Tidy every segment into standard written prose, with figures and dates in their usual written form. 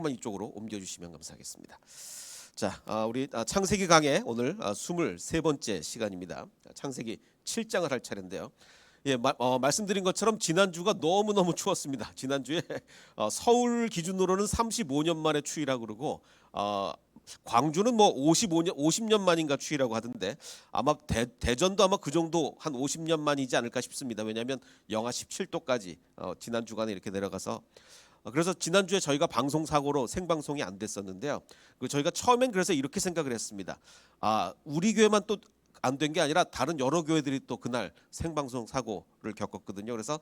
조금만 이쪽으로 옮겨주시면 감사하겠습니다. 자, 우리 창세기 강의 오늘 23번째 시간입니다. 창세기 7장을 할 차례인데요. 예, 말씀드린 것처럼 지난주가 너무너무 추웠습니다. 지난주에 서울 기준으로는 35년 만에 추위라고 그러고 광주는 뭐 50년 만인가 추위라고 하던데 아마 대전도 아마 그 정도 한 50년 만이지 않을까 싶습니다. 왜냐하면 영하 17도까지 지난 주간에 이렇게 내려가서 그래서 지난주에 저희가 방송 사고로 생방송이 안 됐었는데요. 저희가 처음엔 그래서 이렇게 생각을 했습니다. 우리 교회만 또 안 된 게 아니라 다른 여러 교회들이 또 그날 생방송 사고를 겪었거든요. 그래서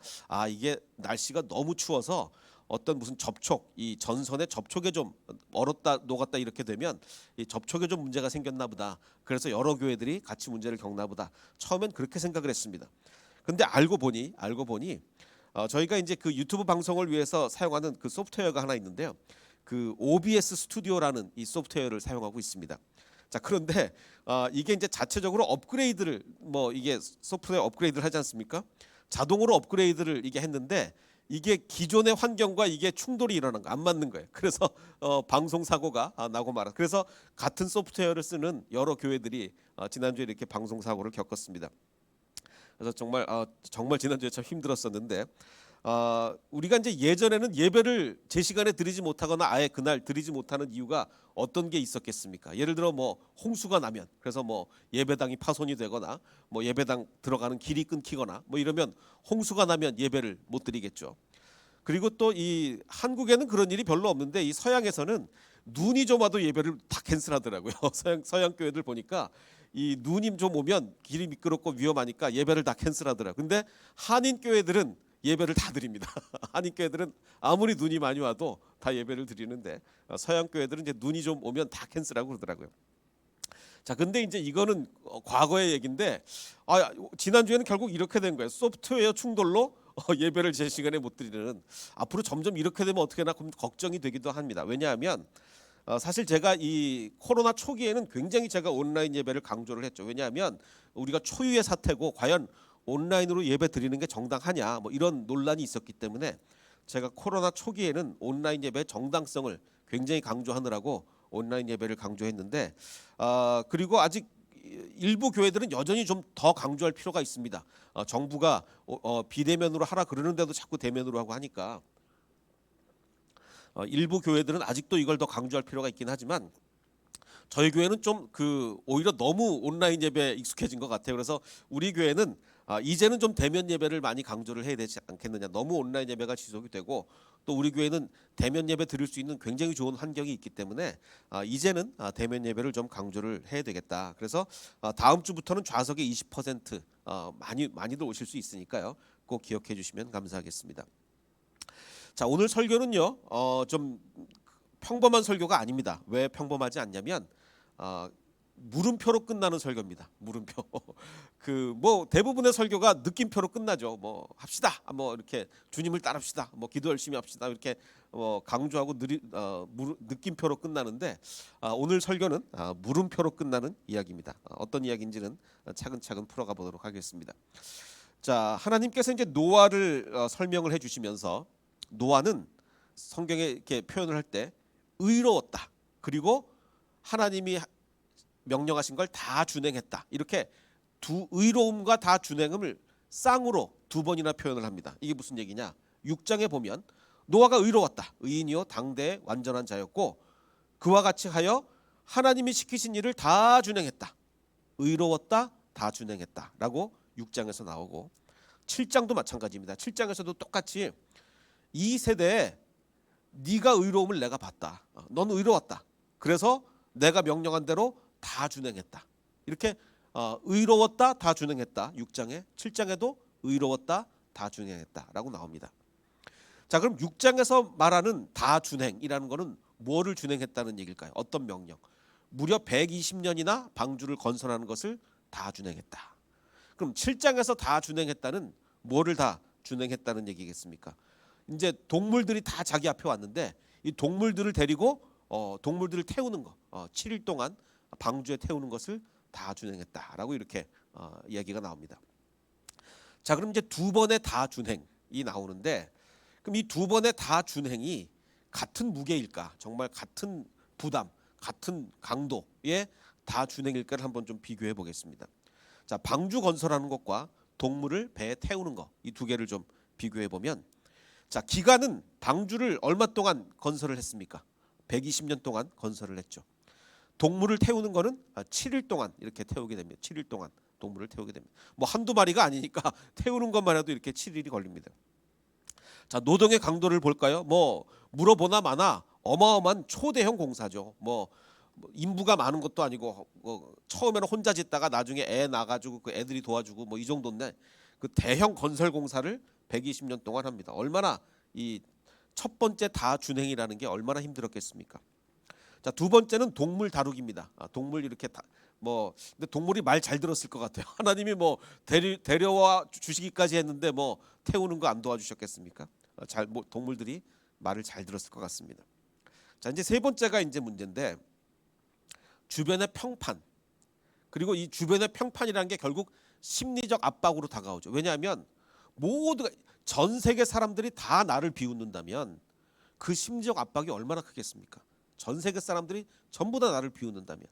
이게 날씨가 너무 추워서 어떤 무슨 접촉, 이 전선의 접촉에 좀 얼었다 녹았다 이렇게 되면 이 접촉에 좀 문제가 생겼나 보다. 그래서 여러 교회들이 같이 문제를 겪나 보다. 처음엔 그렇게 생각을 했습니다. 근데 알고 보니 저희가 이제 그 유튜브 방송을 위해서 사용하는 그 소프트웨어가 하나 있는데요. 그 OBS 스튜디오라는 이 소프트웨어를 사용하고 있습니다. 자, 그런데 이게 이제 자체적으로 업그레이드를 이게 소프트웨어 업그레이드를 하지 않습니까? 자동으로 업그레이드를 이게 했는데 이게 기존의 환경과 이게 충돌이 일어난 거 안 맞는 거예요. 그래서 방송 사고가 나고 말아. 그래서 같은 소프트웨어를 쓰는 여러 교회들이 지난주에 이렇게 방송 사고를 겪었습니다. 그래서 정말 지난주에 참 힘들었었는데 우리가 이제 예전에는 예배를 제 시간에 드리지 못하거나 아예 그날 드리지 못하는 이유가 어떤 게 있었겠습니까? 예를 들어 홍수가 나면 그래서 예배당이 파손이 되거나 예배당 들어가는 길이 끊기거나 이러면 홍수가 나면 예배를 못 드리겠죠. 그리고 또 이 한국에는 그런 일이 별로 없는데 이 서양에서는 눈이 좀 와도 예배를 다 캔슬하더라고요. 서양 교회들 보니까 이 눈이 좀 오면 길이 미끄럽고 위험하니까 예배를 다 캔슬하더라고요. 근데 한인 교회들은 예배를 다 드립니다. 한인 교회들은 아무리 눈이 많이 와도 다 예배를 드리는데 서양 교회들은 이제 눈이 좀 오면 다 캔슬하고 그러더라고요. 자, 근데 이제 이거는 과거의 얘기인데 지난주에는 결국 이렇게 된 거예요. 소프트웨어 충돌로 예배를 제 시간에 못 드리는 앞으로 점점 이렇게 되면 어떻게 하나 걱정이 되기도 합니다. 왜냐하면 사실 제가 이 코로나 초기에는 굉장히 제가 온라인 예배를 강조를 했죠. 왜냐하면 우리가 초유의 사태고 과연 온라인으로 예배 드리는 게 정당하냐 이런 논란이 있었기 때문에 제가 코로나 초기에는 온라인 예배의 정당성을 굉장히 강조하느라고 온라인 예배를 강조했는데 그리고 아직 일부 교회들은 여전히 좀 더 강조할 필요가 있습니다. 정부가 비대면으로 하라 그러는데도 자꾸 대면으로 하고 하니까 일부 교회들은 아직도 이걸 더 강조할 필요가 있긴 하지만 저희 교회는 좀 오히려 너무 온라인 예배에 익숙해진 것 같아요. 그래서 우리 교회는 이제는 좀 대면 예배를 많이 강조를 해야 되지 않겠느냐. 너무 온라인 예배가 지속이 되고 또 우리 교회는 대면 예배 드릴 수 있는 굉장히 좋은 환경이 있기 때문에 이제는 대면 예배를 좀 강조를 해야 되겠다. 그래서 다음 주부터는 좌석의 20% 많이들 오실 수 있으니까요. 꼭 기억해 주시면 감사하겠습니다. 자, 오늘 설교는요. 좀 평범한 설교가 아닙니다. 왜 평범하지 않냐면 물음표로 끝나는 설교입니다. 물음표. 대부분의 설교가 느낌표로 끝나죠. 합시다. 이렇게 주님을 따릅시다. 기도 열심히 합시다. 이렇게 강조하고 느낌표로 끝나는데 오늘 설교는 물음표로 끝나는 이야기입니다. 어떤 이야기인지는 차근차근 풀어가 보도록 하겠습니다. 자, 하나님께서 이제 노아를 설명을 해주시면서 노아는 성경에 이렇게 표현을 할 때 의로웠다. 그리고 하나님이 명령하신 걸 다 준행했다. 이렇게 의로움과 다 준행을 쌍으로 두 번이나 표현을 합니다. 이게 무슨 얘기냐? 6장에 보면 노아가 의로웠다. 의인이요 당대의 완전한 자였고 그와 같이 하여 하나님이 시키신 일을 다 준행했다. 의로웠다. 다 준행했다. 라고 6장에서 나오고 7장도 마찬가지입니다. 7장에서도 똑같이 이 세대에 네가 의로움을 내가 봤다. 넌 의로웠다. 그래서 내가 명령한 대로 다 준행했다. 이렇게 의로웠다, 다 준행했다. 6장에 7장에도 의로웠다, 다 준행했다라고 나옵니다. 자, 그럼 6장에서 말하는 다 준행이라는 것은 뭐를 준행했다는 얘기일까요? 어떤 명령? 무려 120년이나 방주를 건설하는 것을 다 준행했다. 그럼 7장에서 다 준행했다는 뭐를 다 준행했다는 얘기겠습니까? 이제 동물들이 다 자기 앞에 왔는데 이 동물들을 데리고 동물들을 태우는 거 7일 동안 방주에 태우는 것을 다 준행했다라고 이렇게 이야기가 나옵니다. 자, 그럼 이제 두 번의 다 준행이 나오는데 그럼 이 두 번의 다 준행이 같은 무게일까? 정말 같은 부담, 같은 강도의 다준행일까를 한번 좀 비교해 보겠습니다. 자, 방주 건설하는 것과 동물을 배에 태우는 것, 이 두 개를 좀 비교해 보면, 자, 기간은 방주를 얼마 동안 건설을 했습니까? 120년 동안 건설을 했죠. 동물을 태우는 거는 7일 동안 이렇게 태우게 됩니다. 7일 동안 동물을 태우게 됩니다. 뭐 한두 마리가 아니니까 태우는 것만 해도 이렇게 7일이 걸립니다. 자, 노동의 강도를 볼까요? 뭐 물어보나 마나 어마어마한 초대형 공사죠. 뭐 인부가 많은 것도 아니고 처음에는 혼자 짓다가 나중에 애 나가지고 그 애들이 도와주고 뭐 이 정도인데, 그 대형 건설 공사를 120년 동안 합니다. 얼마나 이 첫 번째 다준행이라는 게 얼마나 힘들었겠습니까? 자, 두 번째는 동물 다루기입니다. 동물 이렇게 근데 동물이 말 잘 들었을 것 같아요. 하나님이 뭐 데려와 주시기까지 했는데 뭐 태우는 거 안 도와주셨겠습니까? 동물들이 말을 잘 들었을 것 같습니다. 자, 이제 세 번째가 이제 문제인데, 주변의 평판. 그리고 이 주변의 평판이라는 게 결국 심리적 압박으로 다가오죠. 왜냐하면 모두가, 전 세계 사람들이 다 나를 비웃는다면 그 심리적 압박이 얼마나 크겠습니까? 전 세계 사람들이 전부 다 나를 비웃는다면.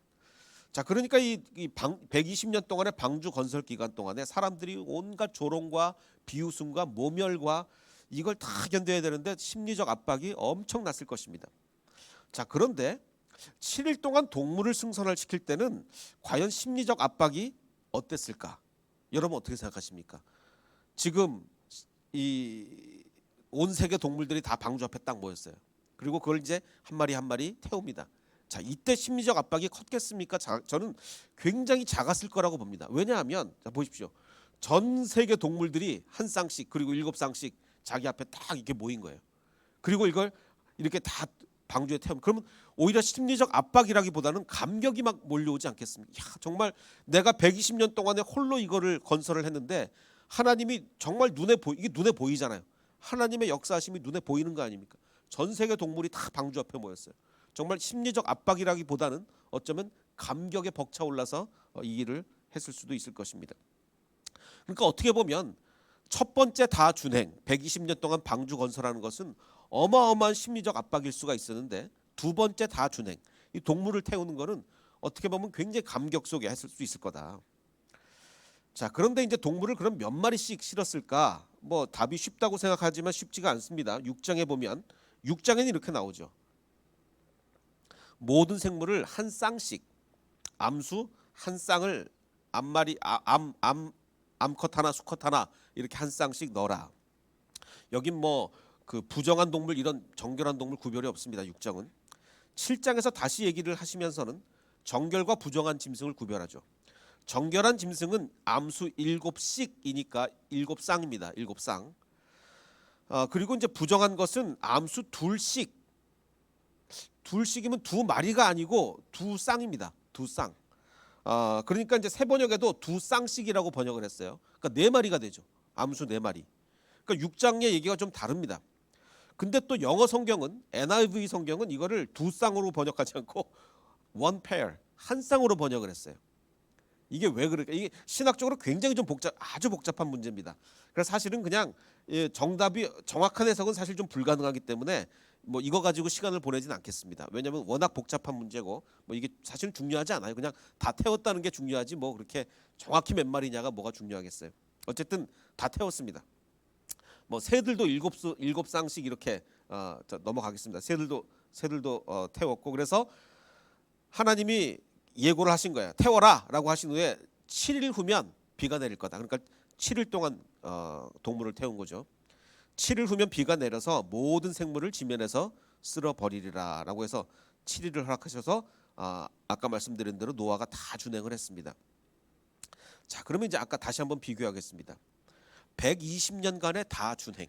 자, 그러니까 120년 동안의 방주 건설 기간 동안에 사람들이 온갖 조롱과 비웃음과 모멸과 이걸 다 견뎌야 되는데 심리적 압박이 엄청났을 것입니다. 자, 그런데 7일 동안 동물을 승선을 시킬 때는 과연 심리적 압박이 어땠을까? 여러분 어떻게 생각하십니까? 지금 이 온 세계 동물들이 다 방주 앞에 딱 모였어요. 그리고 그걸 이제 한 마리 한 마리 태웁니다. 자, 이때 심리적 압박이 컸겠습니까? 저는 굉장히 작았을 거라고 봅니다. 왜냐하면 자, 보십시오. 전 세계 동물들이 한 쌍씩, 그리고 7쌍씩 자기 앞에 딱 이렇게 모인 거예요. 그리고 이걸 이렇게 다 방주에 태우면, 그러면 오히려 심리적 압박이라기보다는 감격이 막 몰려오지 않겠습니까? 야, 정말 내가 120년 동안에 홀로 이거를 건설을 했는데 하나님이 정말 이게 눈에 보이잖아요. 하나님의 역사하심이 눈에 보이는 거 아닙니까? 전 세계 동물이 다 방주 앞에 모였어요. 정말 심리적 압박이라기보다는 어쩌면 감격에 벅차올라서 이 일을 했을 수도 있을 것입니다. 그러니까 어떻게 보면 첫 번째 다준행, 120년 동안 방주 건설하는 것은 어마어마한 심리적 압박일 수가 있었는데, 두 번째 다준행, 이 동물을 태우는 것은 어떻게 보면 굉장히 감격 속에 했을 수 있을 거다. 자, 그런데 이제 동물을 그럼 몇 마리씩 실었을까? 뭐 답이 쉽다고 생각하지만 쉽지가 않습니다. 6장에 보면 6장에는 이렇게 나오죠. 모든 생물을 한 쌍씩, 암수 한 쌍을 암컷 하나 수컷 하나 이렇게 한 쌍씩 넣어라. 여긴 뭐 그 부정한 동물, 이런 정결한 동물 구별이 없습니다. 6장은. 7장에서 다시 얘기를 하시면서는 정결과 부정한 짐승을 구별하죠. 정결한 짐승은 암수 7씩이니까 7쌍입니다. 7쌍. 그리고 이제 부정한 것은 암수 2씩. 2씩이면 두 마리가 아니고 두 쌍입니다. 두 쌍. 그러니까 이제 세 번역에도 두 쌍씩이라고 번역을 했어요. 그러니까 네 마리가 되죠. 암수 네 마리. 그러니까 6장의 얘기가 좀 다릅니다. 근데 또 영어 성경은, NIV 성경은 이거를 두 쌍으로 번역하지 않고 one pair, 한 쌍으로 번역을 했어요. 이게 왜 그럴까? 이게 신학적으로 굉장히 좀 아주 복잡한 문제입니다. 그래서 사실은 그냥 정답이, 정확한 해석은 사실 좀 불가능하기 때문에 뭐 이거 가지고 시간을 보내진 않겠습니다. 왜냐하면 워낙 복잡한 문제고 뭐 이게 사실은 중요하지 않아요. 그냥 다 태웠다는 게 중요하지 뭐 그렇게 정확히 몇 마리냐가 뭐가 중요하겠어요. 어쨌든 다 태웠습니다. 뭐 새들도 7쌍씩 이렇게 넘어가겠습니다. 새들도 태웠고, 그래서 하나님이 예고를 하신 거예요. 태워라라고 하신 후에 7일 후면 비가 내릴 거다. 그러니까 7일 동안 동물을 태운 거죠. 7일 후면 비가 내려서 모든 생물을 지면에서 쓸어버리리라라고 해서 7일을 허락하셔서 아까 말씀드린 대로 노아가 다 준행을 했습니다. 자, 그러면 이제 아까 다시 한번 비교하겠습니다. 120년간의 다 준행,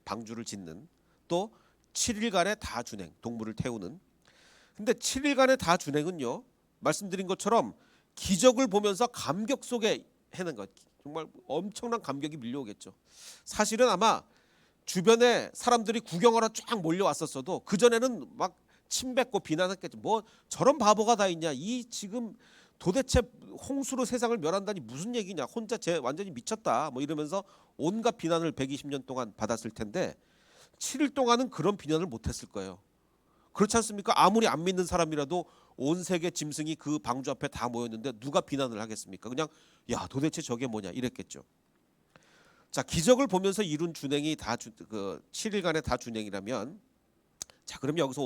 방주를 짓는, 또 7일간의 다 준행, 동물을 태우는. 근데 7일간의 다 준행은요, 말씀드린 것처럼 기적을 보면서 감격 속에 해낸 것, 정말 엄청난 감격이 밀려오겠죠. 사실은 아마 주변에 사람들이 구경하러 쫙 몰려왔었어도 그 전에는 막 침뱉고 비난했겠죠. 뭐 저런 바보가 다 있냐, 이 지금 도대체 홍수로 세상을 멸한다니 무슨 얘기냐, 혼자 완전히 미쳤다 뭐 이러면서 온갖 비난을 120년 동안 받았을 텐데, 7일 동안은 그런 비난을 못했을 거예요. 그렇지 않습니까? 아무리 안 믿는 사람이라도 온 세계 짐승이 그 방주 앞에 다 모였는데 누가 비난을 하겠습니까? 그냥 야 도대체 저게 뭐냐 이랬겠죠. 자, 기적을 보면서 이룬 준행이 그 7일간의 다 준행이라면, 자 그럼 여기서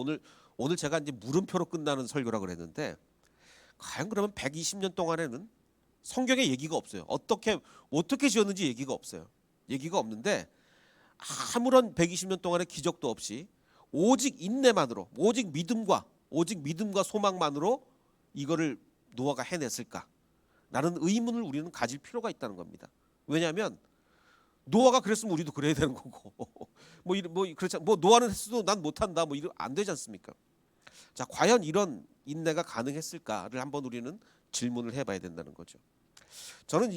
오늘 제가 이제 물음표로 끝나는 설교라 그랬는데, 과연 그러면 120년 동안에는 성경에 얘기가 없어요. 어떻게 지었는지 얘기가 없어요. 얘기가 없는데 아무런 120년 동안의 기적도 없이 오직 인내만으로, 오직 믿음과 소망만으로 이거를 노아가 해냈을까? 라는 의문을 우리는 가질 필요가 있다는 겁니다. 왜냐하면 노아가 그랬으면 우리도 그래야 되는 거고 그렇지 뭐 노아는 했어도 난 못한다 뭐 이러 안 되지 않습니까? 자, 과연 이런 인내가 가능했을까를 한번 우리는 질문을 해봐야 된다는 거죠. 저는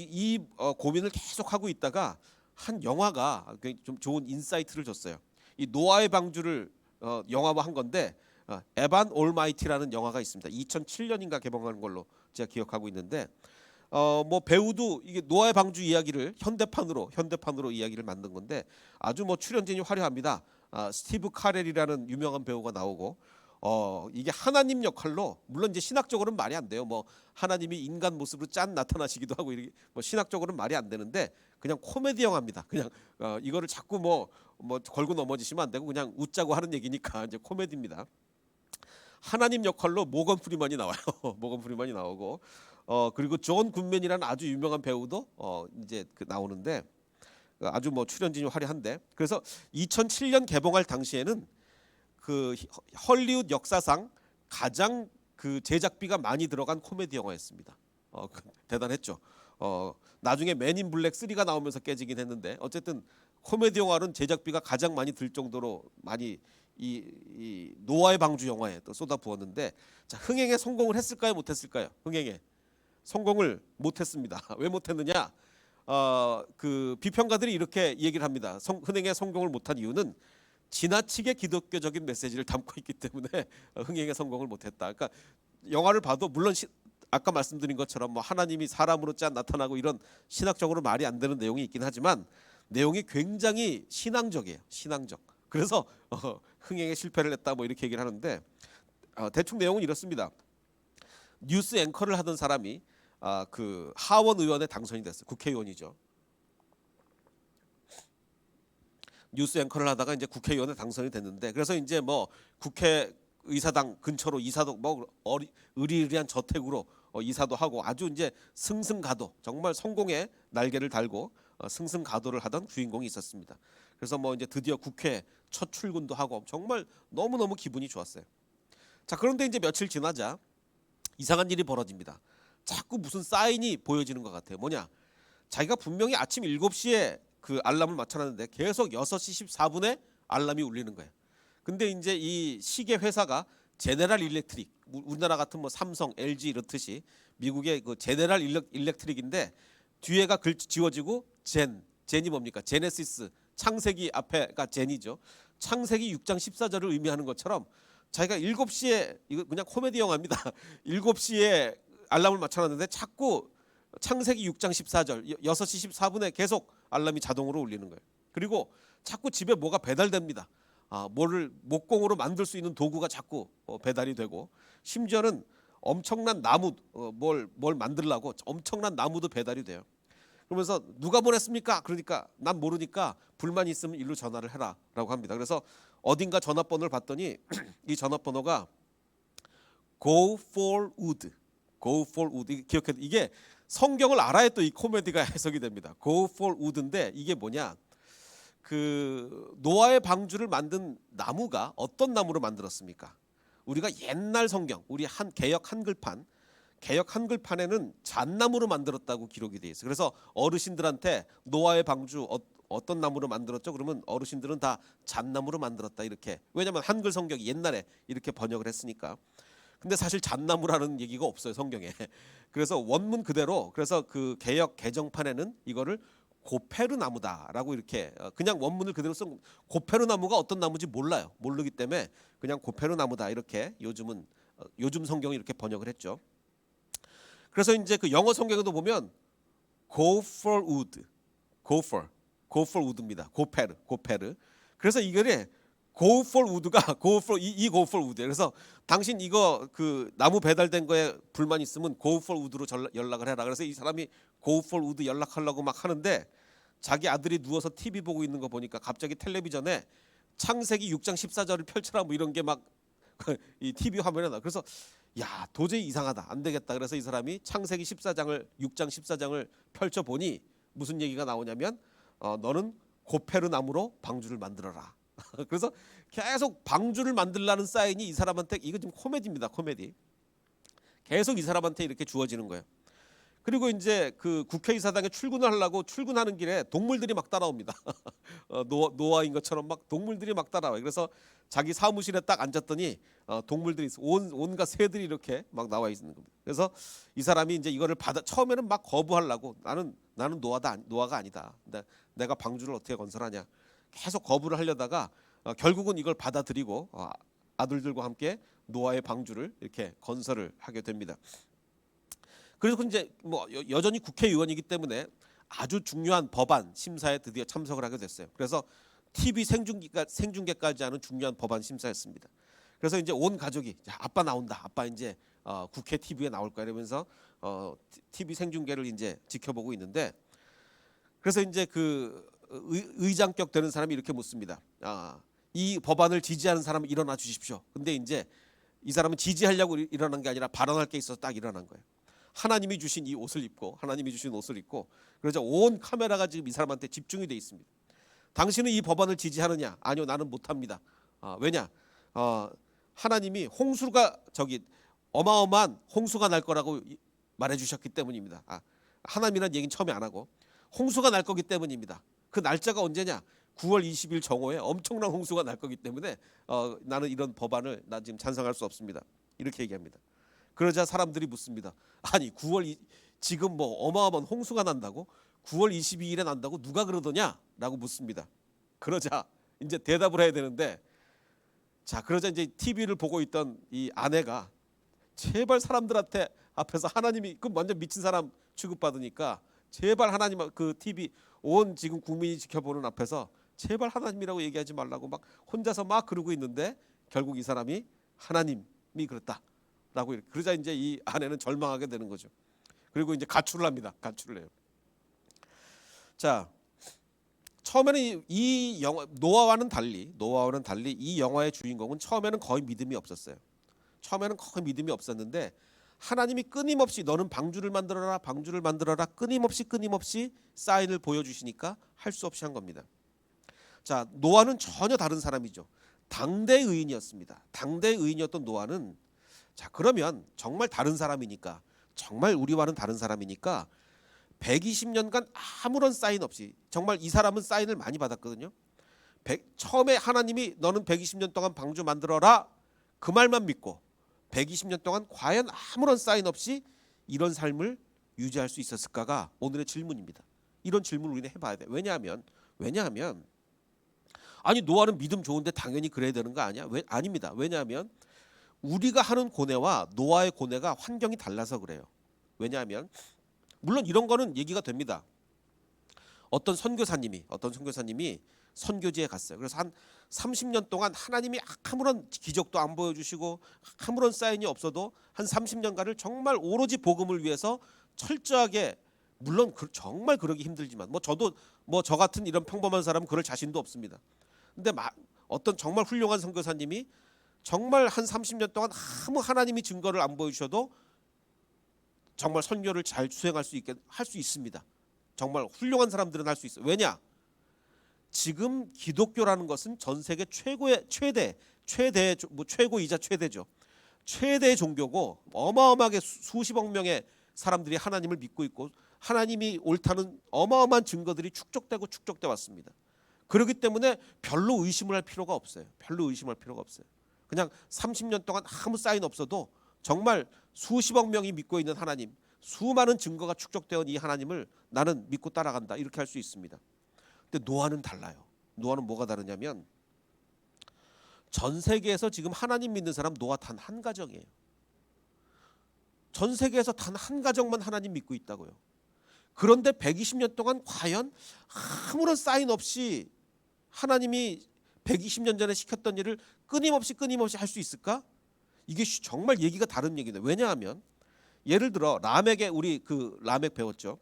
고민을 계속 하고 있다가 한 영화가 좀 좋은 인사이트를 줬어요. 이 노아의 방주를 영화화한 건데, 에반 올마이티라는 영화가 있습니다. 2007년인가 개봉한 걸로 제가 기억하고 있는데, 뭐 배우도 이게 노아의 방주 이야기를 현대판으로 이야기를 만든 건데 아주 뭐 출연진이 화려합니다. 스티브 카렐이라는 유명한 배우가 나오고, 이게 하나님 역할로, 물론 이제 신학적으로는 말이 안 돼요. 뭐 하나님이 인간 모습으로 짠 나타나시기도 하고 이렇게 뭐 신학적으로는 말이 안 되는데 그냥 코미디 영화입니다. 그냥 이거를 자꾸 뭐 걸고 넘어지시면 안 되고 그냥 웃자고 하는 얘기니까 이제 코미디입니다. 하나님 역할로 모건 프리만이 나와요. 모건 프리만이 나오고, 그리고 존 굿맨이라는 아주 유명한 배우도 이제 나오는데, 아주 뭐 출연진이 화려한데, 그래서 2007년 개봉할 당시에는 그 헐리우드 역사상 가장 그 제작비가 많이 들어간 코미디 영화였습니다. 대단했죠. 나중에 맨인 블랙 3가 나오면서 깨지긴 했는데 어쨌든 코미디 영화는 제작비가 가장 많이 들 정도로 많이 이 노아의 방주 영화에 또 쏟아부었는데, 자, 흥행에 성공을 했을까요, 못했을까요? 흥행에 성공을 못했습니다. 왜 못했느냐? 그 비평가들이 이렇게 얘기를 합니다. 흥행에 성공을 못한 이유는 지나치게 기독교적인 메시지를 담고 있기 때문에 흥행에 성공을 못했다. 그러니까 영화를 봐도 물론 아까 말씀드린 것처럼 뭐 하나님이 사람으로 짠 나타나고 이런 신학적으로 말이 안 되는 내용이 있긴 하지만 내용이 굉장히 신앙적이에요. 신앙적. 그래서 흥행에 실패를 했다 뭐 이렇게 얘기를 하는데, 대충 내용은 이렇습니다. 뉴스 앵커를 하던 사람이 그 하원 의원에 당선이 됐어요. 국회의원이죠. 뉴스 앵커를 하다가 이제 국회의원에 당선이 됐는데, 그래서 이제 뭐 국회의사당 근처로 이사도 뭐 의리의리한 저택으로 이사도 하고 아주 이제 승승가도, 정말 성공의 날개를 달고 승승가도를 하던 주인공이 있었습니다. 그래서 뭐 이제 드디어 국회 첫 출근도 하고 정말 너무너무 기분이 좋았어요. 자, 그런데 이제 며칠 지나자 이상한 일이 벌어집니다. 자꾸 무슨 사인이 보여지는 것 같아요. 뭐냐? 자기가 분명히 아침 7시에 그 알람을 맞춰놨는데 계속 6시 14분에 알람이 울리는 거예요. 근데 이제 이 시계 회사가 제네럴 일렉트릭, 우리나라 같은 뭐 삼성, LG 이렇듯이 미국의 그 제네럴 일렉트릭인데 뒤에가 글 지워지고 젠이 뭡니까? 제네시스, 창세기 앞에가 젠이죠. 창세기 6장 14절을 의미하는 것처럼 자기가 7시에, 이거 그냥 코미디 영화입니다. 7시에 알람을 맞춰놨는데 자꾸 창세기 6장 14절 6시 14분에 계속 알람이 자동으로 울리는 거예요. 그리고 자꾸 집에 뭐가 배달됩니다. 뭐를 목공으로 만들 수 있는 도구가 자꾸 배달이 되고, 심지어는 엄청난 나무, 뭘 만들려고 엄청난 나무도 배달이 돼요. 그러면서 누가 보냈습니까? 그러니까 난 모르니까 불만 있으면 일로 전화를 해라라고 합니다. 그래서 어딘가 전화번호를 봤더니 이 전화번호가 Go for Wood, Go for Wood. 기억해, 이게 성경을 알아야 또 이 코미디가 해석이 됩니다. Go for Wood인데 이게 뭐냐? 그 노아의 방주를 만든 나무가 어떤 나무로 만들었습니까? 우리가 옛날 성경, 우리 개역 한글판에는 잣나무로 만들었다고 기록이 돼 있어요. 그래서 어르신들한테 노아의 방주 어떤 나무로 만들었죠? 그러면 어르신들은 다 잣나무로 만들었다 이렇게. 왜냐하면 한글 성경이 옛날에 이렇게 번역을 했으니까. 근데 사실 잣나무라는 얘기가 없어요, 성경에. 그래서 원문 그대로, 그래서 그 개역 개정판에는 이거를 고페르 나무다라고 이렇게 그냥 원문을 그대로 쓴, 고페르 나무가 어떤 나무인지 몰라요. 모르기 때문에 그냥 고페르 나무다 이렇게 요즘 성경이 이렇게 번역을 했죠. 그래서 이제 그 영어 성경에도 보면 go for wood, go for wood입니다. 고페르. 그래서 이거를 go for wood가 go for 이 go for wood예요. 그래서 당신 이거 그 나무 배달된 거에 불만 있으면 go for wood로 연락을 해라. 그래서 이 사람이 go for wood 연락하려고 막 하는데 자기 아들이 누워서 TV 보고 있는 거 보니까 갑자기 텔레비전에 창세기 6장 14절을 펼쳐라 뭐 이런 게 막 이 TV 화면에 나. 그래서 야 도저히 이상하다 안 되겠다. 그래서 이 사람이 창세기 14장을 6장 14장을 펼쳐 보니 무슨 얘기가 나오냐면 너는 고페르 나무로 방주를 만들어라. 그래서 계속 방주를 만들라는 사인이 이 사람한테 이거 지금 코미디입니다. 코미디. 계속 이 사람한테 이렇게 주어지는 거예요. 그리고 이제 그 국회의사당에 출근을 하려고 출근하는 길에 동물들이 막 따라옵니다. 노아인 것처럼 막 동물들이 막 따라와요. 그래서 자기 사무실에 딱 앉았더니 동물들이 온갖 새들이 이렇게 막 나와 있는 겁니다. 그래서 이 사람이 이제 이거를 처음에는 막 거부하려고 나는 노아가 아니다. 내가 방주를 어떻게 건설하냐. 계속 거부를 하려다가 결국은 이걸 받아들이고 아들들과 함께 노아의 방주를 이렇게 건설을 하게 됩니다. 그래서 이제 뭐 여전히 국회의원이기 때문에 아주 중요한 법안 심사에 드디어 참석을 하게 됐어요. 그래서 TV 생중계까지 하는 중요한 법안 심사였습니다. 그래서 이제 온 가족이 아빠 나온다. 아빠 이제 국회 TV에 나올 거야 이러면서 TV 생중계를 이제 지켜보고 있는데 그래서 이제 그 의장격 되는 사람이 이렇게 묻습니다. 이 법안을 지지하는 사람은 일어나 주십시오. 근데 이제 이 사람은 지지하려고 일어난 게 아니라 발언할 게 있어서 딱 일어난 거예요. 하나님이 주신 이 옷을 입고 하나님이 주신 옷을 입고 그러자 온 카메라가 지금 이 사람한테 집중이 돼 있습니다. 당신은 이 법안을 지지하느냐? 아니요, 나는 못합니다. 왜냐? 하나님이 홍수가 어마어마한 홍수가 날 거라고 말해주셨기 때문입니다. 하나님이란 얘기는 처음에 안 하고 홍수가 날 거기 때문입니다. 그 날짜가 언제냐? 9월 20일 정오에 엄청난 홍수가 날 거기 때문에 나는 이런 법안을 나 지금 찬성할 수 없습니다. 이렇게 얘기합니다. 그러자 사람들이 묻습니다. 아니 지금 뭐 어마어마한 홍수가 난다고? 9월 22일에 난다고 누가 그러더냐? 라고 묻습니다. 그러자 이제 대답을 해야 되는데 그러자 이제 TV를 보고 있던 이 아내가 제발 사람들한테 앞에서 하나님이 그 완전 미친 사람 취급받으니까 제발 하나님 그 TV 온 지금 국민이 지켜보는 앞에서 제발 하나님이라고 얘기하지 말라고 막 혼자서 막 그러고 있는데 결국 이 사람이 하나님이 그랬다. 라고 그러자 이제 이 아내는 절망하게 되는 거죠. 그리고 이제 가출을 합니다. 가출을 해요. 자, 처음에는 이 영화 노아와는 달리 이 영화의 주인공은 처음에는 거의 믿음이 없었어요. 처음에는 거의 믿음이 없었는데 하나님이 끊임없이 너는 방주를 만들어라 끊임없이 사인을 보여주시니까 할 수 없이 한 겁니다. 자, 노아는 전혀 다른 사람이죠. 당대 의인이었습니다. 당대 의인이었던 노아는 그러면 정말 다른 사람이니까 정말 우리와는 다른 사람이니까 120년간 아무런 사인 없이 정말 이 사람은 사인을 많이 받았거든요. 처음에 하나님이 너는 120년 동안 방주 만들어라 그 말만 믿고 120년 동안 과연 아무런 사인 없이 이런 삶을 유지할 수 있었을까가 오늘의 질문입니다. 이런 질문을 우리는 해봐야 돼. 왜냐하면 아니 노아는 믿음 좋은데 당연히 그래야 되는 거 아니야? 아닙니다. 왜냐하면 우리가 하는 고뇌와 노아의 고뇌가 환경이 달라서 그래요. 왜냐하면 물론 이런 거는 얘기가 됩니다. 어떤 선교사님이 선교지에 갔어요. 그래서 한 30년 동안 하나님이 아무런 기적도 안 보여주시고 아무런 사인이 없어도 한 30년간을 정말 오로지 복음을 위해서 철저하게 물론 정말 그러기 힘들지만 저도 저 같은 이런 평범한 사람은 그럴 자신도 없습니다. 근데 어떤 정말 훌륭한 선교사님이 정말 한 30년 동안 아무 하나님이 증거를 안 보여주셔도 정말 선교를 잘 수행할 수 있게 할 수 있습니다. 정말 훌륭한 사람들은 할 수 있어요. 왜냐? 지금 기독교라는 것은 전 세계 최고이자 최대죠. 최대의 종교고 어마어마하게 수십억 명의 사람들이 하나님을 믿고 있고 하나님이 옳다는 어마어마한 증거들이 축적되고 축적돼 왔습니다. 그렇기 때문에 별로 의심을 할 필요가 없어요. 그냥 30년 동안 아무 사인 없어도 정말 수십억 명이 믿고 있는 하나님, 수많은 증거가 축적되어 이 하나님을 나는 믿고 따라간다 이렇게 할 수 있습니다. 근데 노아는 달라요. 노아는 뭐가 다르냐면 전 세계에서 지금 하나님 믿는 사람 노아 단 한 가정이에요. 전 세계에서 단 한 가정만 하나님 믿고 있다고요. 그런데 120년 동안 과연 아무런 사인 없이 하나님이 120년 전에 시켰던 일을 끊임없이 할 수 있을까? 이게 정말 얘기가 다른 얘기네. 왜냐하면 예를 들어 라멕의 우리 그 라멕 배웠죠.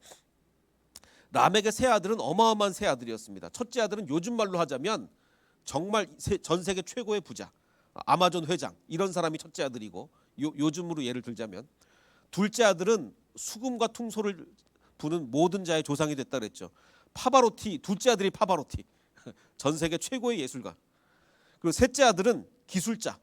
라멕의 세 아들은 어마어마한 세 아들이었습니다. 첫째 아들은 요즘 말로 하자면 정말 전 세계 최고의 부자, 아마존 회장 이런 사람이 첫째 아들이고 요즘으로 예를 들자면 둘째 아들은 수금과 퉁소를 부는 모든 자의 조상이 됐다 그랬죠. 파바로티 둘째 아들이 파바로티 전 세계 최고의 예술가. 그리고 셋째 아들은 기술자,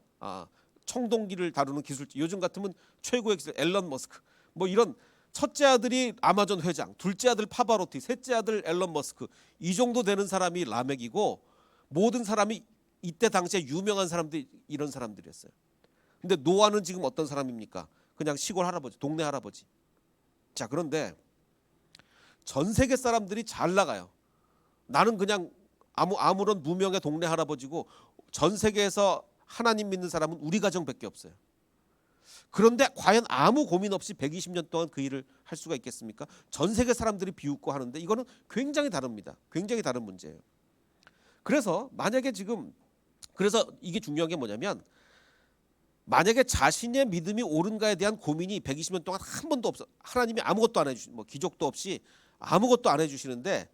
청동기를 다루는 기술자. 요즘 같으면 최고의 기술 앨런 머스크. 뭐 이런 첫째 아들이 아마존 회장, 둘째 아들 파바로티, 셋째 아들 앨런 머스크. 이 정도 되는 사람이 라멕이고 모든 사람이 이때 당시에 유명한 사람들이 이런 사람들이었어요. 근데 노아는 지금 어떤 사람입니까? 그냥 시골 할아버지, 동네 할아버지. 자, 그런데 전 세계 사람들이 잘 나가요. 나는 그냥 아무런 무명의 동네 할아버지고 전 세계에서 하나님 믿는 사람은 우리 가정밖에 없어요. 그런데 과연 아무 고민 없이 120년 동안 그 일을 할 수가 있겠습니까? 전 세계 사람들이 비웃고 하는데 이거는 굉장히 다릅니다. 굉장히 다른 문제예요. 그래서 만약에 지금 그래서 이게 중요한 게 뭐냐면 만약에 자신의 믿음이 옳은가에 대한 고민이 120년 동안 한 번도 없어. 하나님이 아무것도 안 해주시, 뭐 기적도 없이 아무것도 안 해주시는데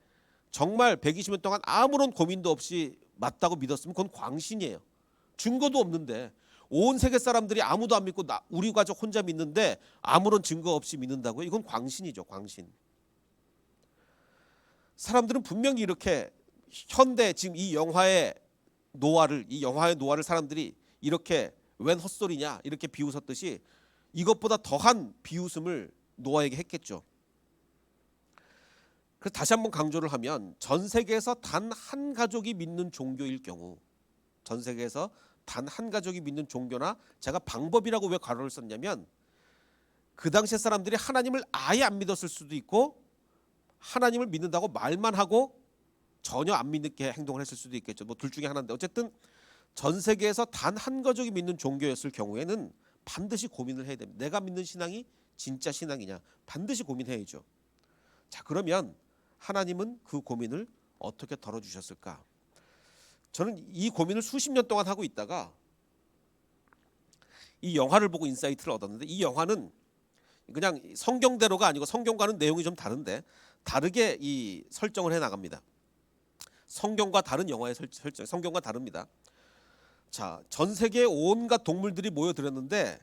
정말 120년 동안 아무런 고민도 없이 맞다고 믿었으면 그건 광신이에요. 증거도 없는데 온 세계 사람들이 아무도 안 믿고 우리 가족 혼자 믿는데 아무런 증거 없이 믿는다고요? 이건 광신이죠, 광신. 사람들은 분명히 이렇게 현대 지금 이 영화의 노아를 사람들이 이렇게 웬 헛소리냐 이렇게 비웃었듯이 이것보다 더한 비웃음을 노아에게 했겠죠. 그래서 다시 한번 강조를 하면 전 세계에서 단 한 가족이 믿는 종교일 경우, 전 세계에서 단 한 가족이 믿는 종교나 제가 방법이라고 왜 괄호를 썼냐면 그 당시에 사람들이 하나님을 아예 안 믿었을 수도 있고 하나님을 믿는다고 말만 하고 전혀 안 믿게 행동을 했을 수도 있겠죠. 뭐 둘 중에 하나인데 어쨌든 전 세계에서 단 한 가족이 믿는 종교였을 경우에는 반드시 고민을 해야 됩니다. 내가 믿는 신앙이 진짜 신앙이냐 반드시 고민해야죠. 자, 그러면 하나님은 그 고민을 어떻게 덜어주셨을까? 저는 이 고민을 수십 년 동안 하고 있다가 이 영화를 보고 인사이트를 얻었는데 이 영화는 그냥 성경대로가 아니고 성경과는 내용이 좀 다르게 이 설정을 해 나갑니다. 성경과 다른 영화의 설정, 성경과 다릅니다. 자, 전 세계의 온갖 동물들이 모여들었는데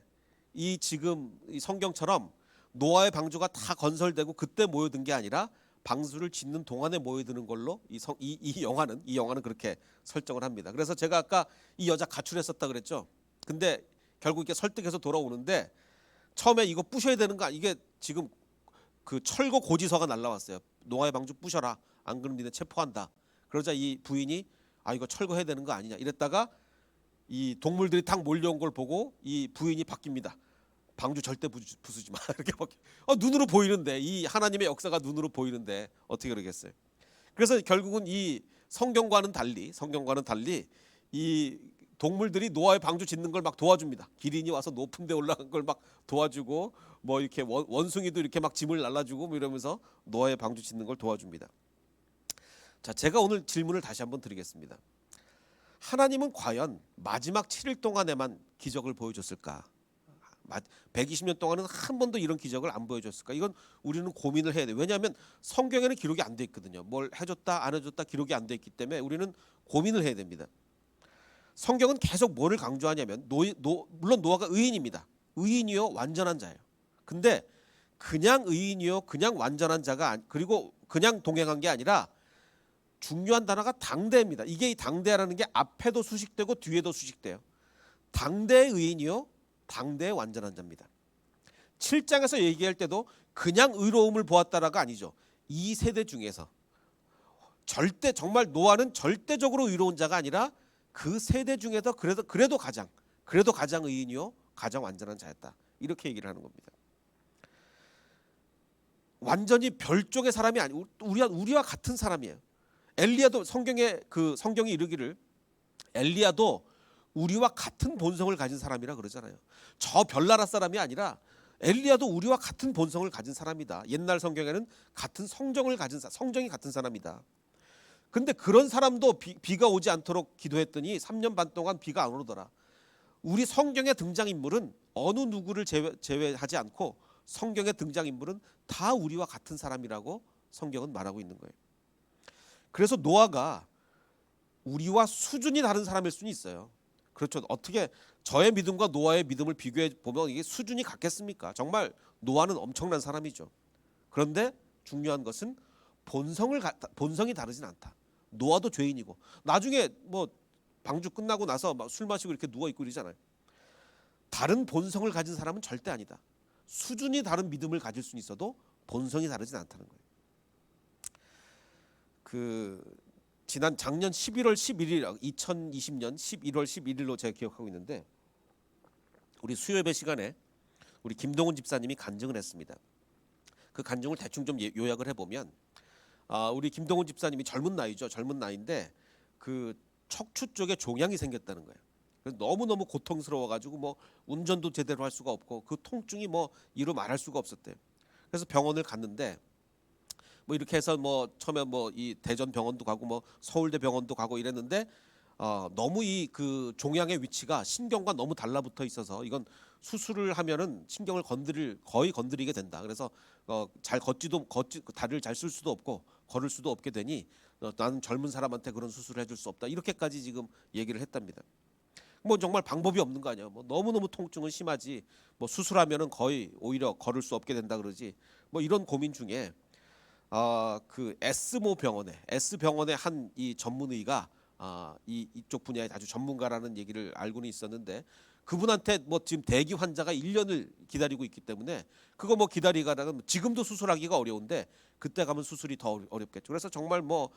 이 지금 이 성경처럼 노아의 방주가 다 건설되고 그때 모여든 게 아니라 방주를 짓는 동안에 모여드는 걸로 이 영화는 그렇게 설정을 합니다. 그래서 제가 아까 이 여자 가출했었다 그랬죠. 근데 결국 이렇게 설득해서 돌아오는데 처음에 이거 부셔야 되는 거 이게 지금 그 철거 고지서가 날라왔어요. 노아의 방주 부셔라. 안 그러면 니네 체포한다. 그러자 이 부인이 이거 철거해야 되는 거 아니냐 이랬다가 이 동물들이 딱 몰려온 걸 보고 이 부인이 바뀝니다. 방주 절대 부수지 마. 이렇게 눈으로 보이는데 이 하나님의 역사가 눈으로 보이는데 어떻게 그러겠어요. 그래서 결국은 이 성경과는 달리 이 동물들이 노아의 방주 짓는 걸 막 도와줍니다. 기린이 와서 높은 데 올라간 걸 막 도와주고 뭐 이렇게 원숭이도 이렇게 막 짐을 날라주고 뭐 이러면서 노아의 방주 짓는 걸 도와줍니다. 자, 제가 오늘 질문을 다시 한번 드리겠습니다. 하나님은 과연 마지막 7일 동안에만 기적을 보여줬을까? 120년 동안은 한 번도 이런 기적을 안 보여줬을까? 이건 우리는 고민을 해야 돼요. 왜냐하면 성경에는 기록이 안 돼 있거든요. 뭘 해줬다 안 해줬다 기록이 안 돼 있기 때문에 우리는 고민을 해야 됩니다. 성경은 계속 뭐를 강조하냐면 물론 노아가 의인입니다. 의인이요 완전한 자예요. 근데 그냥 의인이요 그냥 완전한 자가 그리고 그냥 동행한 게 아니라 중요한 단어가 당대입니다. 이게 이 당대라는 게 앞에도 수식되고 뒤에도 수식돼요. 당대의 의인이요 당대의 완전한 자입니다. 7장에서 얘기할 때도 그냥 의로움을 보았다라가 아니죠. 이 세대 중에서 정말 노아는 절대적으로 의로운 자가 아니라 그 세대 중에서 그래도 가장 의인이요 가장 완전한 자였다. 이렇게 얘기를 하는 겁니다. 완전히 별종의 사람이 아니고 우리와 같은 사람이에요. 엘리야도 성경이 이르기를 엘리야도 우리와 같은 본성을 가진 사람이라 그러잖아요. 저 별나라 사람이 아니라 엘리야도 우리와 같은 본성을 가진 사람이다. 옛날 성경에는 같은 성정이 같은 사람이다. 근데 그런 사람도 비가 오지 않도록 기도했더니 3년 반 동안 비가 안 오더라. 우리 성경의 등장인물은 어느 누구를 제외하지 않고 성경의 등장인물은 다 우리와 같은 사람이라고 성경은 말하고 있는 거예요. 그래서 노아가 우리와 수준이 다른 사람일 수는 있어요. 그렇죠. 어떻게 저의 믿음과 노아의 믿음을 비교해 보면 이게 수준이 같겠습니까? 정말 노아는 엄청난 사람이죠. 그런데 중요한 것은 본성이 다르진 않다. 노아도 죄인이고 나중에 뭐 방주 끝나고 나서 막 술 마시고 이렇게 누워 있고 이러잖아요. 다른 본성을 가진 사람은 절대 아니다. 수준이 다른 믿음을 가질 수는 있어도 본성이 다르진 않다는 거예요. 지난 작년 11월 11일 2020년 11월 11일로 제가 기억하고 있는데 우리 수요예배 시간에 우리 김동훈 집사님이 간증을 했습니다. 그 간증을 대충 좀 요약을 해보면 우리 김동훈 집사님이 젊은 나이죠. 젊은 나이인데 그 척추 쪽에 종양이 생겼다는 거예요. 그래서 너무너무 고통스러워가지고 뭐 운전도 제대로 할 수가 없고 그 통증이 뭐 이루 말할 수가 없었대요. 그래서 병원을 갔는데 뭐 이렇게 해서 뭐 처음에 뭐 이 대전 병원도 가고 뭐 서울대 병원도 가고 이랬는데 너무 이 그 종양의 위치가 신경과 너무 달라붙어 있어서 이건 수술을 하면은 신경을 거의 건드리게 된다. 그래서 잘 다리를 잘 쓸 수도 없고 걸을 수도 없게 되니 나는 젊은 사람한테 그런 수술을 해줄 수 없다. 이렇게까지 지금 얘기를 했답니다. 뭐 정말 방법이 없는 거 아니야. 뭐 너무너무 통증은 심하지. 뭐 수술하면은 거의 오히려 걸을 수 없게 된다 그러지. 뭐 이런 고민 중에 그 S병원의 한 이 전문의가 이쪽 분야에 아주 전문가라는 얘기를 알고는 있었는데 그분한테 뭐 지금 대기 환자가 1년을 기다리고 있기 때문에 그거 뭐 기다리다가 지금도 수술하기가 어려운데 그때 가면 수술이 더 어렵겠죠. 그래서 정말 뭐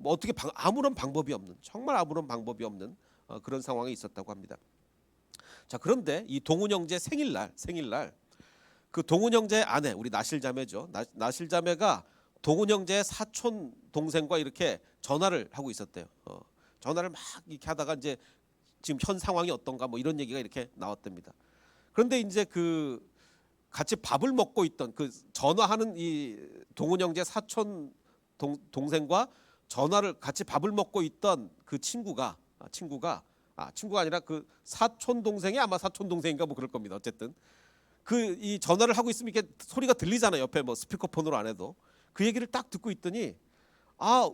어떻게 아무런 방법이 없는 정말 아무런 방법이 없는 그런 상황이 있었다고 합니다. 자, 그런데 이 동훈 형제 생일날 그 동훈 형제의 아내 우리 나실자매죠. 나실자매가 동훈 형제의 사촌 동생과 이렇게 전화를 하고 있었대요. 전화를 막 이렇게 하다가 이제 지금 현 상황이 어떤가 뭐 이런 얘기가 이렇게 나왔답니다. 그런데 이제 그 같이 밥을 먹고 있던 그 전화하는 이 동훈 형제 사촌 동생과 전화를 같이 밥을 먹고 있던 그 친구가 아니라 그 사촌 동생이 아마 사촌 동생인가 뭐 그럴 겁니다. 어쨌든 그 이 전화를 하고 있으면 이게 소리가 들리잖아요. 옆에 뭐 스피커폰으로 안 해도 그 얘기를 딱 듣고 있더니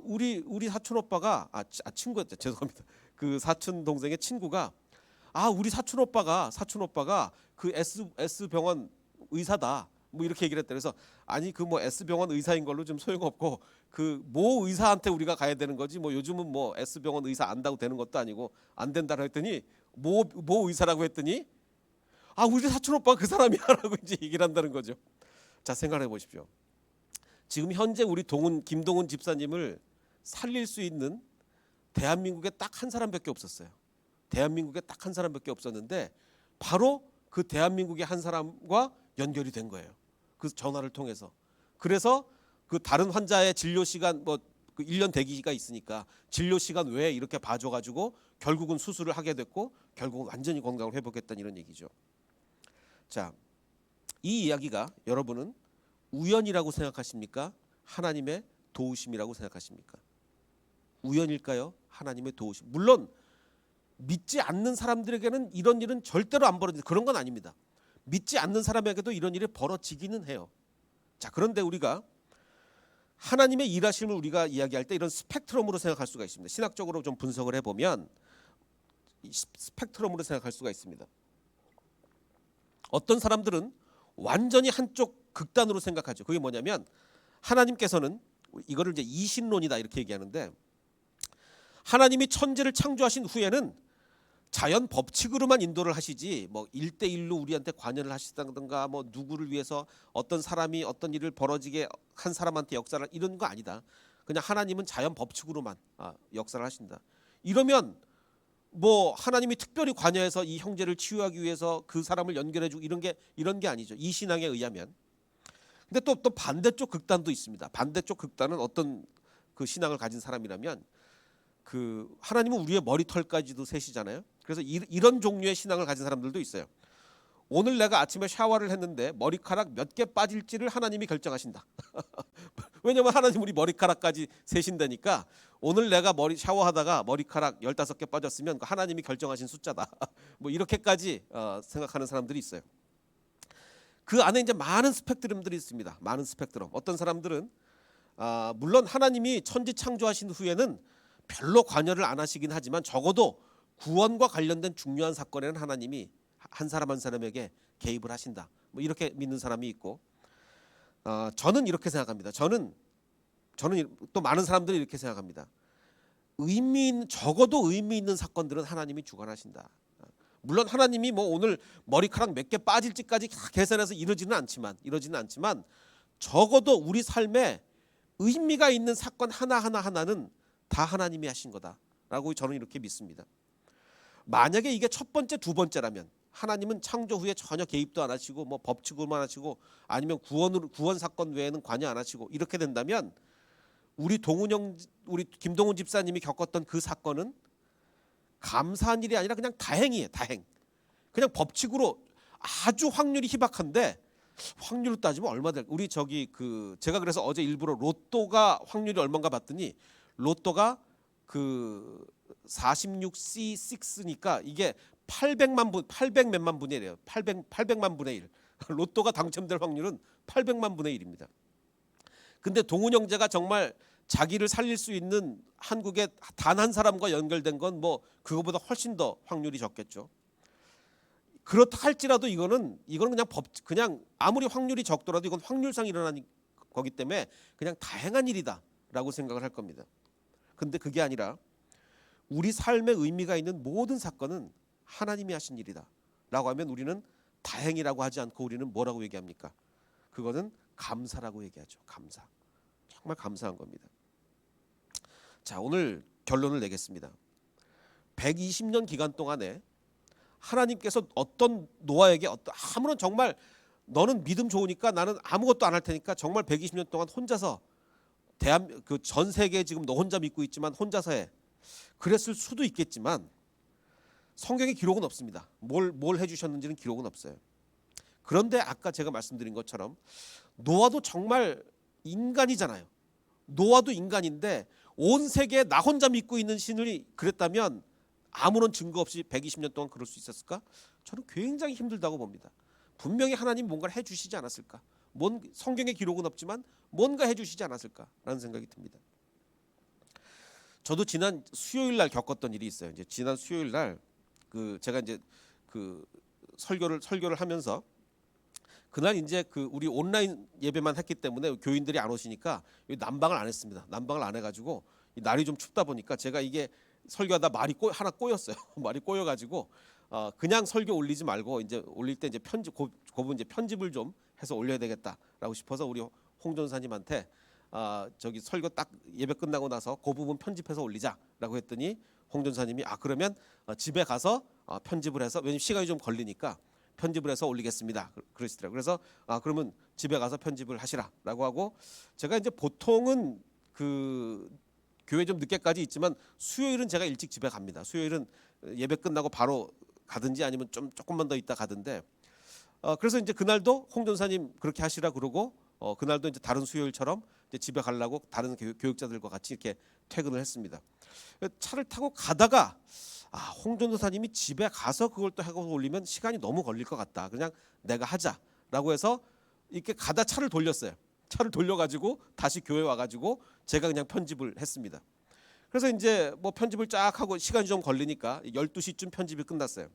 우리 사촌 오빠가 친구였죠. 죄송합니다. 그 사촌 동생의 친구가 우리 사촌 오빠가 그 S 병원 의사다. 뭐 이렇게 얘기를 했다. 그래서 아니 그 뭐 S 병원 의사인 걸로 좀 소용없고 그 모 의사한테 우리가 가야 되는 거지. 뭐 요즘은 뭐 S 병원 의사 안다고 되는 것도 아니고 안 된다고 했더니 모 의사라고 했더니 우리 사촌 오빠가 그 사람이야라고 이제 얘기를 한다는 거죠. 자, 생각해 보십시오. 지금 현재 우리 김동훈 집사님을 살릴 수 있는 대한민국에 딱 한 사람밖에 없었어요. 대한민국에 딱 한 사람밖에 없었는데 바로 그 대한민국의 한 사람과 연결이 된 거예요. 그 전화를 통해서. 그래서 그 다른 환자의 진료 시간 뭐 그 1년 대기가 있으니까 진료 시간 외에 이렇게 봐줘가지고 결국은 수술을 하게 됐고 결국은 완전히 건강을 회복했다는 이런 얘기죠. 자, 이 이야기가 여러분은 우연이라고 생각하십니까? 하나님의 도우심이라고 생각하십니까? 우연일까요? 하나님의 도우심. 물론 믿지 않는 사람들에게는 이런 일은 절대로 안 벌어지는 그런 건 아닙니다. 믿지 않는 사람에게도 이런 일이 벌어지기는 해요. 자, 그런데 우리가 하나님의 일하심을 우리가 이야기할 때 이런 스펙트럼으로 생각할 수가 있습니다. 신학적으로 좀 분석을 해보면 스펙트럼으로 생각할 수가 있습니다. 어떤 사람들은 완전히 한쪽 극단으로 생각하죠. 그게 뭐냐면 하나님께서는 이거를 이제 이신론이다 이렇게 얘기하는데 하나님이 천지를 창조하신 후에는 자연 법칙으로만 인도를 하시지 뭐 1대1로 우리한테 관여를 하시다든가 뭐 누구를 위해서 어떤 사람이 어떤 일을 벌어지게 한 사람한테 역사를 이런 거 아니다. 그냥 하나님은 자연 법칙으로만 역사를 하신다. 이러면 뭐 하나님이 특별히 관여해서 이 형제를 치유하기 위해서 그 사람을 연결해주고 이런 게 아니죠. 이 신앙에 의하면. 근데 또 반대쪽 극단도 있습니다. 반대쪽 극단은 어떤 그 신앙을 가진 사람이라면 그 하나님은 우리의 머리털까지도 세시잖아요. 그래서 이런 종류의 신앙을 가진 사람들도 있어요. 오늘 내가 아침에 샤워를 했는데 머리카락 몇 개 빠질지를 하나님이 결정하신다. 왜냐면 하나님 우리 머리카락까지 세신다니까 오늘 내가 머리 샤워하다가 머리카락 15개 빠졌으면 하나님이 결정하신 숫자다. 뭐 이렇게까지 생각하는 사람들이 있어요. 그 안에 이제 많은 스펙트럼들이 있습니다. 많은 스펙트럼. 어떤 사람들은 물론 하나님이 천지 창조하신 후에는 별로 관여를 안 하시긴 하지만 적어도 구원과 관련된 중요한 사건에는 하나님이 한 사람 한 사람에게 개입을 하신다. 뭐 이렇게 믿는 사람이 있고, 저는 이렇게 생각합니다. 저는 또 많은 사람들이 이렇게 생각합니다. 적어도 의미 있는 사건들은 하나님이 주관하신다. 물론 하나님이 뭐 오늘 머리카락 몇 개 빠질지까지 다 계산해서 이러지는 않지만 적어도 우리 삶에 의미가 있는 사건 하나는 다 하나님이 하신 거다라고 저는 이렇게 믿습니다. 만약에 이게 첫 번째, 두 번째라면 하나님은 창조 후에 전혀 개입도 안 하시고 뭐 법칙으로만 하시고 아니면 구원 사건 외에는 관여 안 하시고 이렇게 된다면 우리 김동훈 집사님이 겪었던 그 사건은 감사한 일이 아니라 그냥 다행이에요. 다행. 그냥 법칙으로 아주 확률이 희박한데 확률로 따지면 얼마 될까? 제가 그래서 어제 일부러 로또가 확률이 얼마인가 봤더니 로또가 46C6니까 이게 800 몇만 분의 1이에요. 800만 분의 1. 로또가 당첨될 확률은 800만 분의 1입니다. 근데 동훈 형제가 정말 자기를 살릴 수 있는 한국에 단 한 사람과 연결된 건 뭐 그거보다 훨씬 더 확률이 적겠죠. 그렇다 할지라도 이거는 그냥 아무리 확률이 적더라도 이건 확률상 일어나는 거기 때문에 그냥 다행한 일이다라고 생각을 할 겁니다. 근데 그게 아니라 우리 삶에 의미가 있는 모든 사건은 하나님이 하신 일이다라고 하면 우리는 다행이라고 하지 않고 우리는 뭐라고 얘기합니까? 그거는 감사라고 얘기하죠. 감사. 정말 감사한 겁니다. 자, 오늘 결론을 내겠습니다. 120년 기간 동안에 하나님께서 어떤 노아에게 아무런 정말 너는 믿음 좋으니까 나는 아무것도 안 할 테니까 정말 120년 동안 혼자서 전 세계에 지금 너 혼자 믿고 있지만 혼자서 해. 그랬을 수도 있겠지만 성경에 기록은 없습니다. 뭘 해주셨는지는 기록은 없어요. 그런데 아까 제가 말씀드린 것처럼 노아도 정말 인간이잖아요. 노아도 인간인데 온 세계에 나 혼자 믿고 있는 신을 그랬다면 아무런 증거 없이 120년 동안 그럴 수 있었을까? 저는 굉장히 힘들다고 봅니다. 분명히 하나님 뭔가를 해주시지 않았을까? 성경에 기록은 없지만 뭔가 해주시지 않았을까라는 생각이 듭니다. 저도 지난 수요일 날 겪었던 일이 있어요. 이제 지난 수요일 날 제가 이제 설교를 하면서 그날 이제 우리 온라인 예배만 했기 때문에 교인들이 안 오시니까 난방을 안 했습니다. 난방을 안 해가지고 날이 좀 춥다 보니까 제가 이게 설교하다 말이 하나 꼬였어요. 말이 꼬여가지고 그냥 설교 올리지 말고 이제 올릴 때 이제 그 부분 이제 편집을 좀 해서 올려야 되겠다라고 싶어서 우리 홍 전사님한테 저기 설교 딱 예배 끝나고 나서 그 부분 편집해서 올리자라고 했더니 홍 전사님이 그러면 집에 가서 편집을 해서 왜냐면 시간이 좀 걸리니까 편집을 해서 올리겠습니다. 그러시더라고요. 그래서 그러면 집에 가서 편집을 하시라라고 하고 제가 이제 보통은 교회 좀 늦게까지 있지만 수요일은 제가 일찍 집에 갑니다. 수요일은 예배 끝나고 바로 가든지 아니면 조금만 더 있다 가던데 그래서 이제 그날도 홍 전사님 그렇게 하시라 그러고 그날도 이제 다른 수요일처럼 이제 집에 가려고 다른 교육자들과 같이 이렇게 퇴근을 했습니다. 차를 타고 가다가 홍 전사님이 집에 가서 그걸 또 하고 올리면 시간이 너무 걸릴 것 같다. 그냥 내가 하자라고 해서 이렇게 가다 차를 돌렸어요. 차를 돌려가지고 다시 교회 와가지고 제가 그냥 편집을 했습니다. 그래서 이제 뭐 편집을 쫙 하고 시간이 좀 걸리니까 12시쯤 편집이 끝났어요.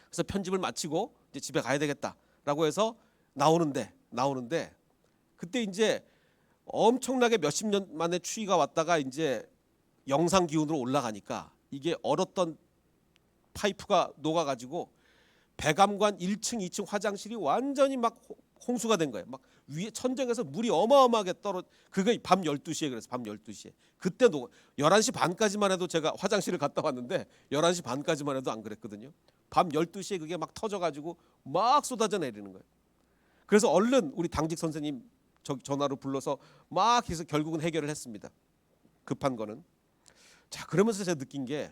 그래서 편집을 마치고 이제 집에 가야 되겠다라고 해서 나오는데 그때 이제 엄청나게 몇십 년 만에 추위가 왔다가 이제 영상 기온으로 올라가니까 이게 얼었던 파이프가 녹아가지고 백암관 1층, 2층 화장실이 완전히 막 홍수가 된 거예요. 막 위에 천정에서 물이 어마어마하게 그게 밤 12시에 그래서 밤 12시에. 그때 11시 반까지만 해도 제가 화장실을 갔다 왔는데 11시 반까지만 해도 안 그랬거든요. 밤 12시에 그게 막 터져가지고 막 쏟아져 내리는 거예요. 그래서 얼른 우리 당직 선생님 전화로 불러서 막 해서 결국은 해결을 했습니다. 급한 거는. 자, 그러면서 제가 느낀 게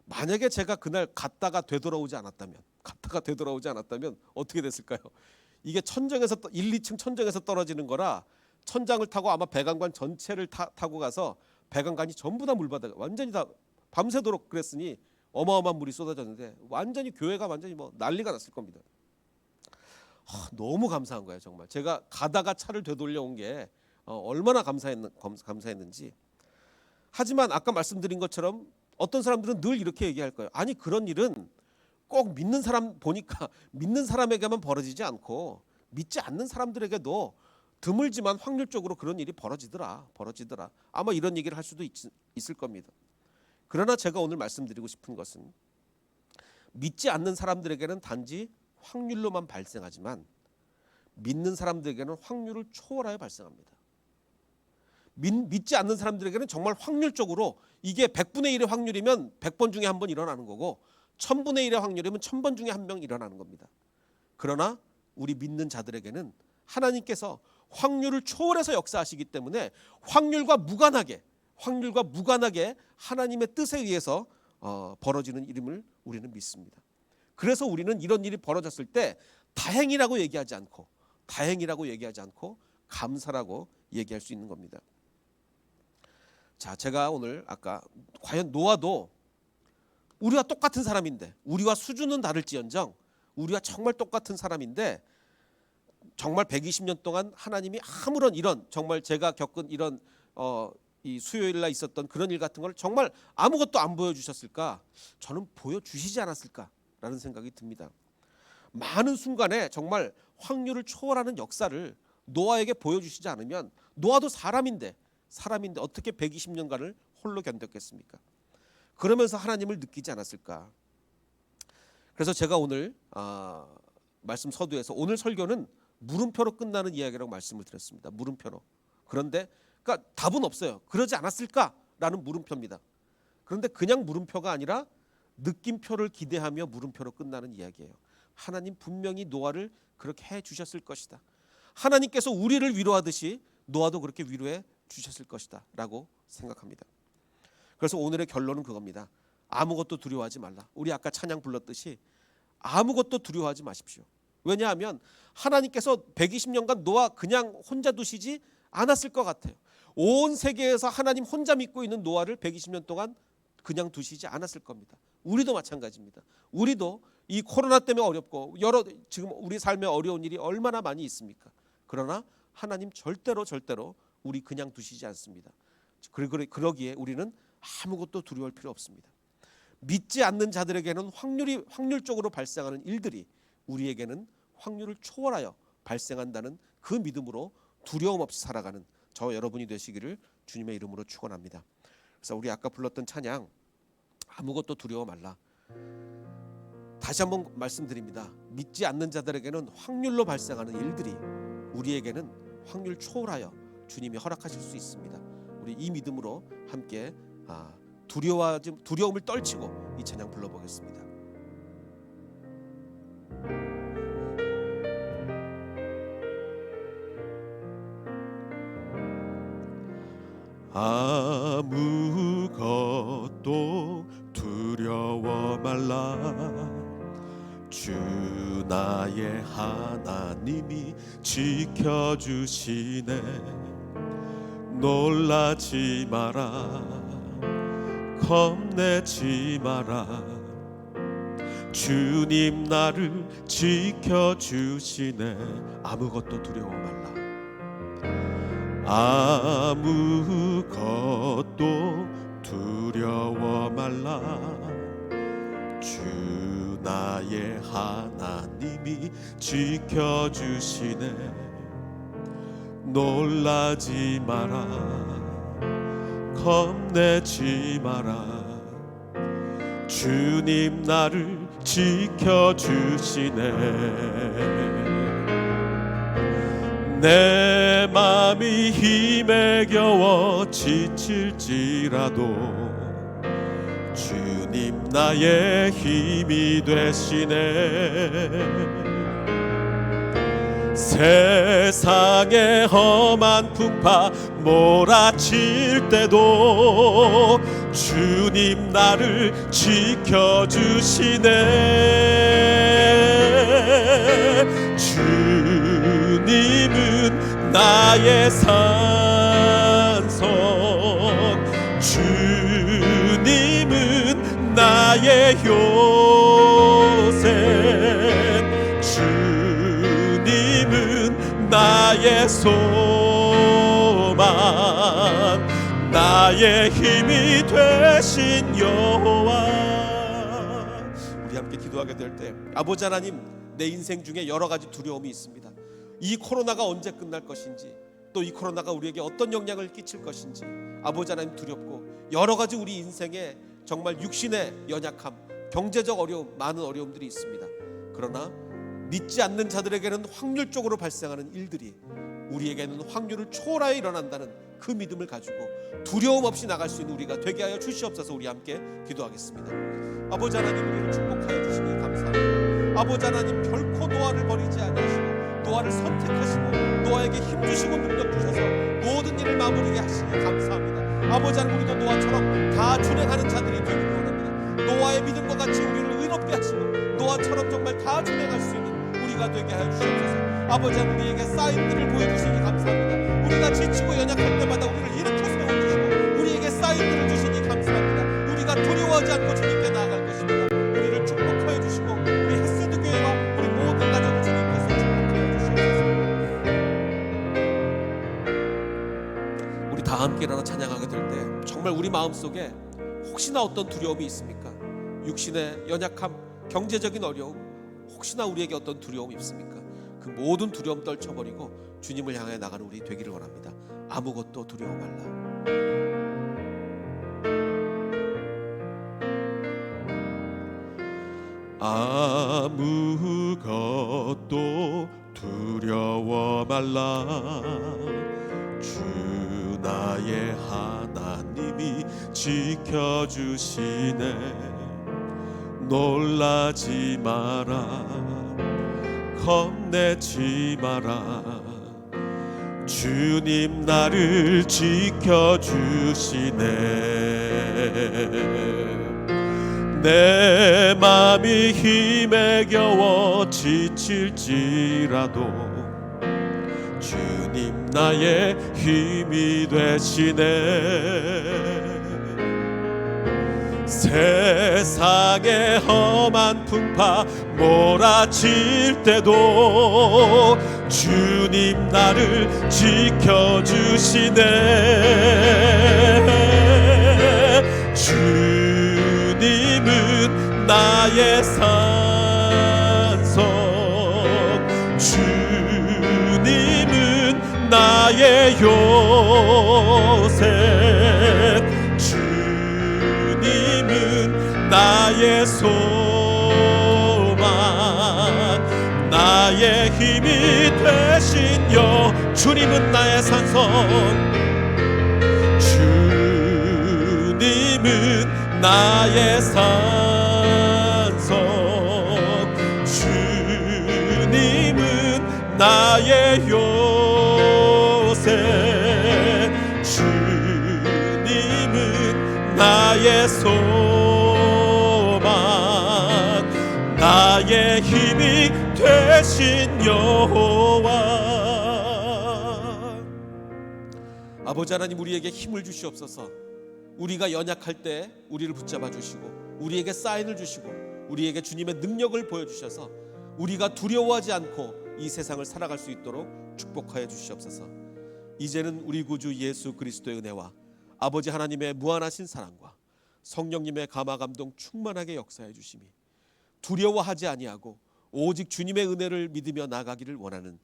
만약에 제가 그날 갔다가 되돌아오지 않았다면 어떻게 됐을까요? 이게 천정에서 1, 2층 천정에서 떨어지는 거라 천장을 타고 아마 백악관 전체를 타고 가서 백악관이 전부 다 물바다가 완전히 다 밤새도록 그랬으니 어마어마한 물이 쏟아졌는데 완전히 교회가 완전히 뭐 난리가 났을 겁니다. 너무 감사한 거예요. 정말 제가 가다가 차를 되돌려 온 게 얼마나 감사했는지. 하지만 아까 말씀드린 것처럼 어떤 사람들은 늘 이렇게 얘기할 거예요. 아니 그런 일은 꼭 믿는 사람 보니까 믿는 사람에게만 벌어지지 않고 믿지 않는 사람들에게도 드물지만 확률적으로 그런 일이 벌어지더라. 아마 이런 얘기를 할 수도 있을 겁니다. 그러나 제가 오늘 말씀드리고 싶은 것은 믿지 않는 사람들에게는 단지 확률로만 발생하지만 믿는 사람들에게는 확률을 초월하여 발생합니다. 믿지 않는 사람들에게는 정말 확률적으로 이게 100분의 1의 확률이면 100번 중에 한 번 일어나는 거고 1000분의 1의 확률이면 1000번 중에 한 명 일어나는 겁니다. 그러나 우리 믿는 자들에게는 하나님께서 확률을 초월해서 역사하시기 때문에 확률과 무관하게 하나님의 뜻에 의해서 벌어지는 일임을 우리는 믿습니다. 그래서 우리는 이런 일이 벌어졌을 때 다행이라고 얘기하지 않고 감사라고 얘기할 수 있는 겁니다. 자, 제가 오늘 아까 과연 노아도 우리와 똑같은 사람인데, 우리와 수준은 다를지언정 우리와 정말 똑같은 사람인데 정말 120년 동안 하나님이 아무런 이런 정말 제가 겪은 이런 이 수요일 날 있었던 그런 일 같은 걸 정말 아무것도 안 보여주셨을까? 저는 보여주시지 않았을까라는 생각이 듭니다. 많은 순간에 정말 확률을 초월하는 역사를 노아에게 보여주시지 않으면 노아도 사람인데 어떻게 120년간을 홀로 견뎠겠습니까? 그러면서 하나님을 느끼지 않았을까? 그래서 제가 오늘 말씀 서두에서 오늘 설교는 물음표로 끝나는 이야기라고 말씀을 드렸습니다. 물음표로. 그런데 그러니까 답은 없어요. 그러지 않았을까라는 물음표입니다. 그런데 그냥 물음표가 아니라 느낌표를 기대하며 물음표로 끝나는 이야기예요. 하나님 분명히 노아를 그렇게 해 주셨을 것이다. 하나님께서 우리를 위로하듯이 노아도 그렇게 위로해 주셨을 것이다 라고 생각합니다. 그래서 오늘의 결론은 그겁니다. 아무것도 두려워하지 말라. 우리 아까 찬양 불렀듯이 아무것도 두려워하지 마십시오. 왜냐하면 하나님께서 120년간 노아 그냥 혼자 두시지 않았을 것 같아요. 온 세계에서 하나님 혼자 믿고 있는 노아를 120년 동안 그냥 두시지 않았을 겁니다. 우리도 마찬가지입니다. 우리도 이 코로나 때문에 어렵고 지금 우리 삶에 어려운 일이 얼마나 많이 있습니까? 그러나 하나님 절대로 우리 그냥 두시지 않습니다. 그러기에 우리는 아무것도 두려워할 필요 없습니다. 믿지 않는 자들에게는 확률적으로 발생하는 일들이 우리에게는 확률을 초월하여 발생한다는 그 믿음으로 두려움 없이 살아가는 저 여러분이 되시기를 주님의 이름으로 축원합니다. 그래서 우리 아까 불렀던 찬양 아무것도 두려워 말라. 다시 한번 말씀드립니다. 믿지 않는 자들에게는 확률로 발생하는 일들이 우리에게는 확률 초월하여 주님이 허락하실 수 있습니다. 우리 이 믿음으로 함께 두려움을 떨치고 이 찬양 불러보겠습니다. 아무것도 두려워 말라. 주 나의 하나님이 지켜주시네. 놀라지 마라. 겁내지 마라. 주님 나를 지켜주시네. 아무것도 두려워 말라. 아무것도 두려워 말라. 주 나의 하나님이 지켜주시네. 놀라지 마라. 겁내지 마라. 주님 나를 지켜주시네. 내 맘이 힘에 겨워 지칠지라도 주님 나의 힘이 되시네. 세상의 험한 풍파 몰아칠 때도 주님 나를 지켜주시네. 주님은 나의 산성, 주님은 나의 요새, 주님은 나의 소망, 나의 힘이 되신 여호와. 우리 함께 기도하게 될 때, 아버지 하나님, 내 인생 중에 여러 가지 두려움이 있습니다. 이 코로나가 언제 끝날 것인지, 또 이 코로나가 우리에게 어떤 영향을 끼칠 것인지 아버지 하나님 두렵고, 여러 가지 우리 인생에 정말 육신의 연약함, 경제적 어려움, 많은 어려움들이 있습니다. 그러나 믿지 않는 자들에게는 확률적으로 발생하는 일들이 우리에게는 확률을 초월하여 일어난다는 그 믿음을 가지고 두려움 없이 나갈 수 있는 우리가 되게 하여 주시옵소서. 우리 함께 기도하겠습니다. 아버지 하나님, 우리를 축복하여 주시니 감사합니다. 아버지 하나님, 결코 노아를 버리지 아니하시고 노아를 선택하시고 노아에게 힘 주시고 능력 주셔서 모든 일을 마무리게 하시니 감사합니다. 아버지 하나님, 우리도 노아처럼 다 준행하는 자들이 되기를 원합니다. 노아의 믿음과 같이 우리를 의롭게 하시고 노아처럼 정말 다 준행할 수 있는 우리가 되게 하여 주시옵소서. 아버지 하나님, 우리에게 사인들을 보여주시니 감사합니다. 우리가 지치고 연약할 때마다 우리를 일으켜 세워주시고 우리에게 사인들을 주시니 감사합니다. 우리가 두려워하지 않고 주님께 나아갈 것입니다. 우리를 축복하여 주시고 우리 햇세드 교회와 우리 모든 가정을 주님께서 축복하여 주시옵소서. 우리 다 함께 일어나 찬양하게 될 때 정말 우리 마음속에 혹시나 어떤 두려움이 있습니까? 육신의 연약함, 경제적인 어려움, 혹시나 우리에게 어떤 두려움이 있습니까? 그 모든 두려움 떨쳐버리고 주님을 향해 나가는 우리 되기를 원합니다. 아무것도 두려워 말라. 아무것도 두려워 말라. 주 나의 하나님이 지켜주시네. 놀라지 마라, 겁내지 마라. 주님 나를 지켜주시네. 내 맘이 힘에 겨워 지칠지라도 주님 나의 힘이 되시네. 세상의 험한 풍파 몰아칠 때도 주님 나를 지켜주시네. 주님은 나의 산성, 주님은 나의 요새, 나의 소망, 나의 힘이 되신 주님은 나의 산성, 주님은 나의 산성, 주님은 나의 요새, 주님은 나의 소망, 나의 힘이 되신 여호와. 아버지 하나님, 우리에게 힘을 주시옵소서. 우리가 연약할 때 우리를 붙잡아 주시고 우리에게 사인을 주시고 우리에게 주님의 능력을 보여주셔서 우리가 두려워하지 않고 이 세상을 살아갈 수 있도록 축복하여 주시옵소서. 이제는 우리 구주 예수 그리스도의 은혜와 아버지 하나님의 무한하신 사랑과 성령님의 감화 감동 충만하게 역사해 주심이 두려워하지 아니하고 오직 주님의 은혜를 믿으며 나가기를 원하는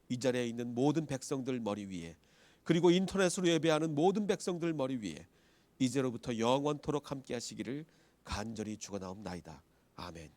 이 자리에 있는 모든 백성들 머리 위에, 그리고 인터넷으로 예배하는 모든 백성들 머리 위에 이제로부터 영원토록 함께 하시기를 간절히 축원하옵나이다. 아멘.